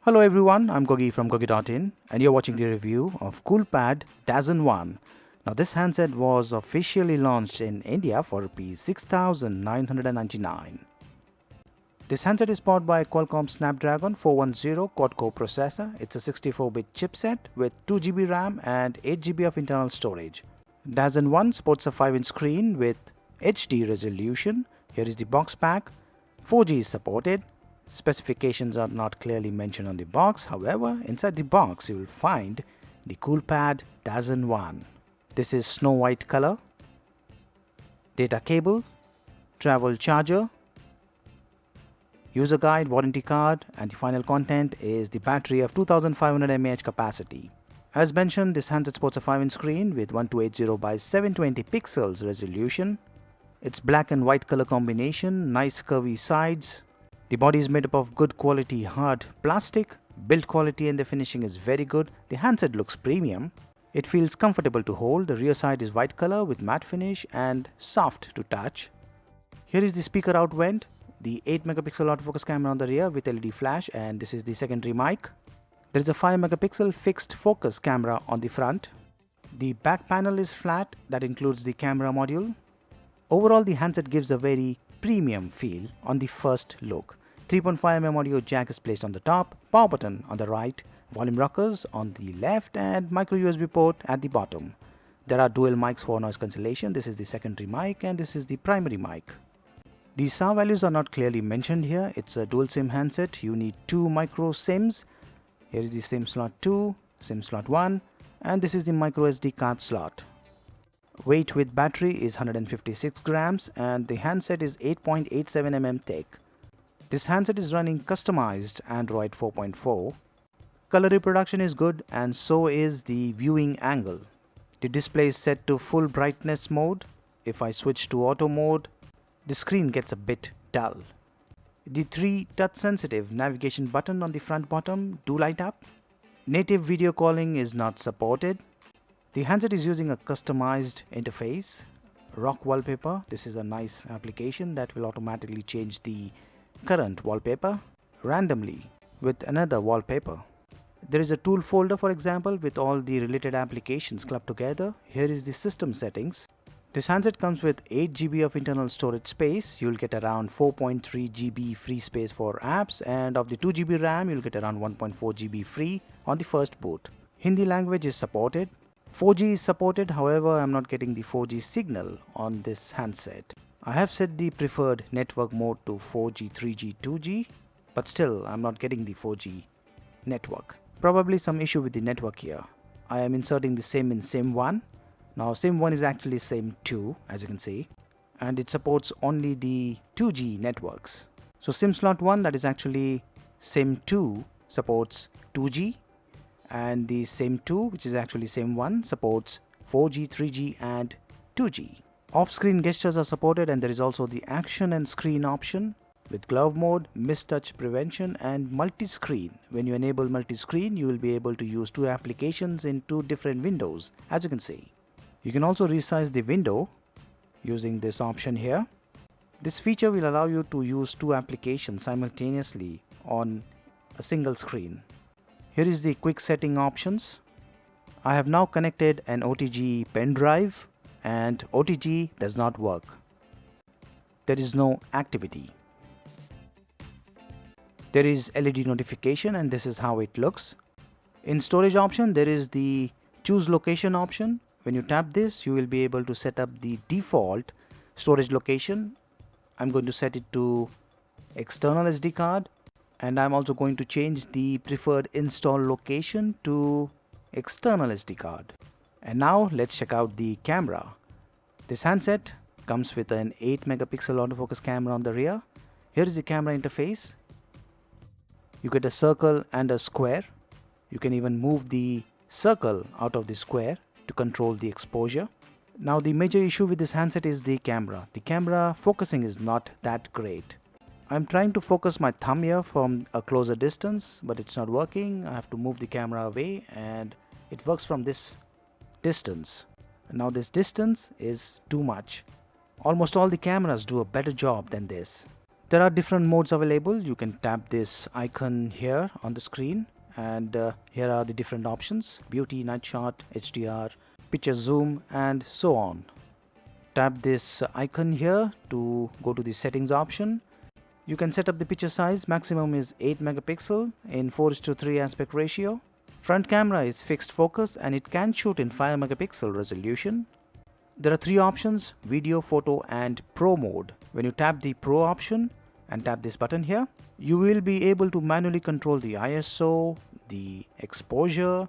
Hello everyone, I'm Gogi from Gogi.in and you're watching the review of Coolpad Dazen 1. Now this handset was officially launched in India for Rs 6,999. This handset is powered by Qualcomm Snapdragon 410 quad-core processor. It's a 64-bit chipset with 2GB RAM and 8GB of internal storage. Dazen 1 sports a 5-inch screen with HD resolution. Here is the box pack. 4G is supported. Specifications are not clearly mentioned on the box. However, inside the box you will find the Coolpad Dazen 1. This is snow white color, data cable, travel charger, user guide, warranty card, and the final content is the battery of 2500 mAh capacity. As mentioned, this handset sports a 5-inch screen with 1280 by 720 pixels resolution. It's black and white color combination, nice curvy sides. The body is made up of good quality hard plastic. Build quality and the finishing is very good. The handset looks premium. It feels comfortable to hold. The rear side is white color with matte finish and soft to touch. Here is the speaker out vent, the 8-megapixel autofocus camera on the rear with LED flash, and this is the secondary mic. There is a 5-megapixel fixed focus camera on the front. The back panel is flat, that includes the camera module. Overall, the handset gives a very premium feel on the first look. 3.5mm audio jack is placed on the top, power button on the right, volume rockers on the left, and micro USB port at the bottom. There are dual mics for noise cancellation. This is the secondary mic and this is the primary mic. The sound values are not clearly mentioned here. It's a dual SIM handset. You need two micro SIMs. Here is the SIM slot 2, SIM slot 1, and this is the micro SD card slot. Weight with battery is 156 grams and the handset is 8.87mm thick. This handset is running customized Android 4.4. Color reproduction is good and so is the viewing angle. The display is set to full brightness mode. If I switch to auto mode, the screen gets a bit dull. The 3 touch sensitive navigation button on the front bottom do light up. Native video calling is not supported. The handset is using a customized interface, rock wallpaper. This is a nice application that will automatically change the current wallpaper randomly with another wallpaper. There is a tool folder, for example, with all the related applications clubbed together. Here is the system settings. This handset comes with 8GB of internal storage space. You'll get around 4.3GB free space for apps, and of the 2GB RAM, you'll get around 1.4GB free on the first boot. Hindi language is supported. 4G is supported, however, I'm not getting the 4G signal on this handset. I have set the preferred network mode to 4G, 3G, 2G, but still I'm not getting the 4G network. Probably some issue with the network here. I am inserting the SIM in SIM 1. Now SIM 1 is actually SIM 2, as you can see, and it supports only the 2G networks. So SIM slot 1, that is actually SIM 2, supports 2G. And the SIM 2, which is actually SIM 1, supports 4G, 3G and 2G. Off-screen gestures are supported and there is also the action and screen option with glove mode, mistouch prevention and multi-screen. When you enable multi-screen, you will be able to use 2 applications in 2 different windows, as you can see. You can also resize the window using this option here. This feature will allow you to use 2 applications simultaneously on a single screen. Here is the quick setting options. I have now connected an OTG pen drive and OTG does not work. There is no activity. There is LED notification and this is how it looks. In storage option, there is the choose location option. When you tap this, you will be able to set up the default storage location. I'm going to set it to external SD card. And I'm also going to change the preferred install location to external SD card. And now let's check out the camera. This handset comes with an 8-megapixel autofocus camera on the rear. Here is the camera interface. You get a circle and a square. You can even move the circle out of the square to control the exposure. Now the major issue with this handset is the camera. The camera focusing is not that great. I'm trying to focus my thumb here from a closer distance, but it's not working. I have to move the camera away and it works from this distance. Now this distance is too much. Almost all the cameras do a better job than this. There are different modes available. You can tap this icon here on the screen, and here are the different options: beauty, night shot, HDR, picture zoom, and so on. Tap this icon here to go to the settings option. You can set up the picture size. Maximum is 8 megapixel in 4:3 aspect ratio. Front camera is fixed focus and it can shoot in 5 megapixel resolution. There are three options: video, photo, and pro mode. When you tap the pro option and tap this button here, you will be able to manually control the ISO, the exposure,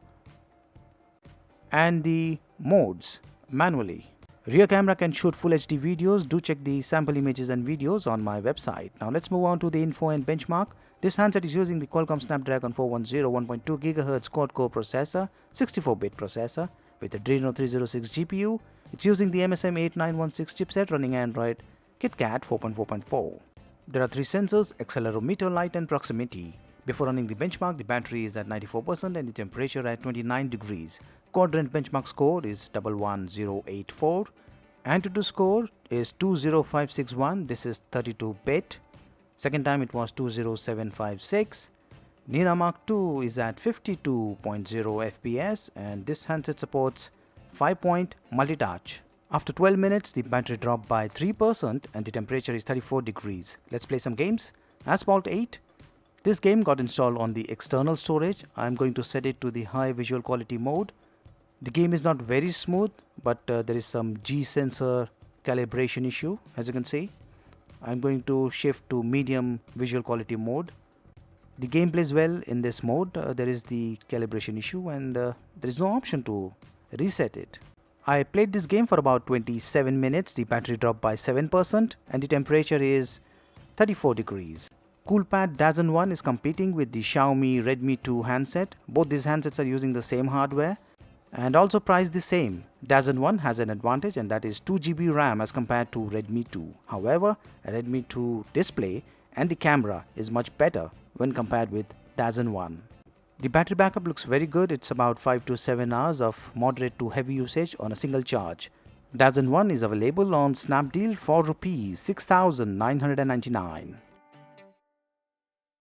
and the modes manually. Rear camera can shoot full HD videos. Do check the sample images and videos on my website. Now let's move on to the info and benchmark. This handset is using the Qualcomm Snapdragon 410 1.2 GHz quad-core processor, 64-bit processor with Adreno 306 GPU. It's using the MSM 8916 chipset running Android KitKat 4.4.4. There are three sensors: accelerometer, light, and proximity. Before running the benchmark, the battery is at 94% and the temperature at 29 degrees. Quadrant benchmark score is 11084. Antutu score is 20561. This is 32-bit. Second time it was 20756. Nina Mark II is at 52.0 FPS and this handset supports 5-point multi-touch. After 12 minutes, the battery dropped by 3% and the temperature is 34 degrees. Let's play some games. Asphalt 8. This game got installed on the external storage. I'm going to set it to the high visual quality mode. The game is not very smooth, but there is some G sensor calibration issue, as you can see. I'm going to shift to medium visual quality mode. The game plays well in this mode. There is the calibration issue and there is no option to reset it. I played this game for about 27 minutes. The battery dropped by 7% and the temperature is 34 degrees. Coolpad Dazen 1 is competing with the Xiaomi Redmi 2 handset. Both these handsets are using the same hardware and also priced the same. Dazen 1 has an advantage and that is 2 GB RAM as compared to Redmi 2. However, a Redmi 2 display and the camera is much better when compared with Dazen 1. The battery backup looks very good. It's about 5 to 7 hours of moderate to heavy usage on a single charge. Dazen 1 is available on Snapdeal for Rs 6,999.